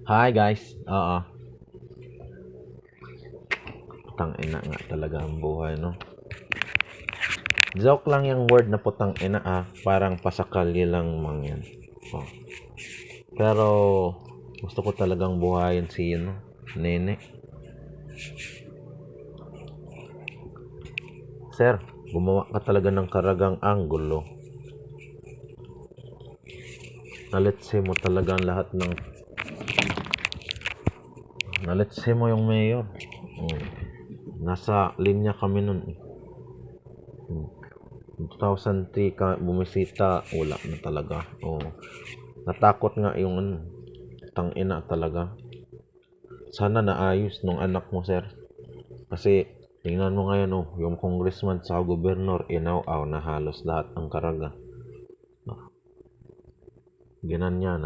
Hi guys. Oo. Putang ina nga talaga ang buhay, no? Joke lang yung word na putang ina Parang pasakali lang mang yan. Oh. Pero gusto ko talagang buhayin si Nene. Sir, gumawa ka talaga ng karagang anggulo. Nalitse mo talaga ang lahat ng... Nalitse mo yung mayor. Nasa linya kami nun. 2003 ka bumisita, wala na talaga. Natakot nga yung tangina talaga. Sana naayos nung anak mo, sir. Kasi tingnan mo ngayon, yung congressman sa gobernador, inaw na halos lahat ng karaga. Ginanyan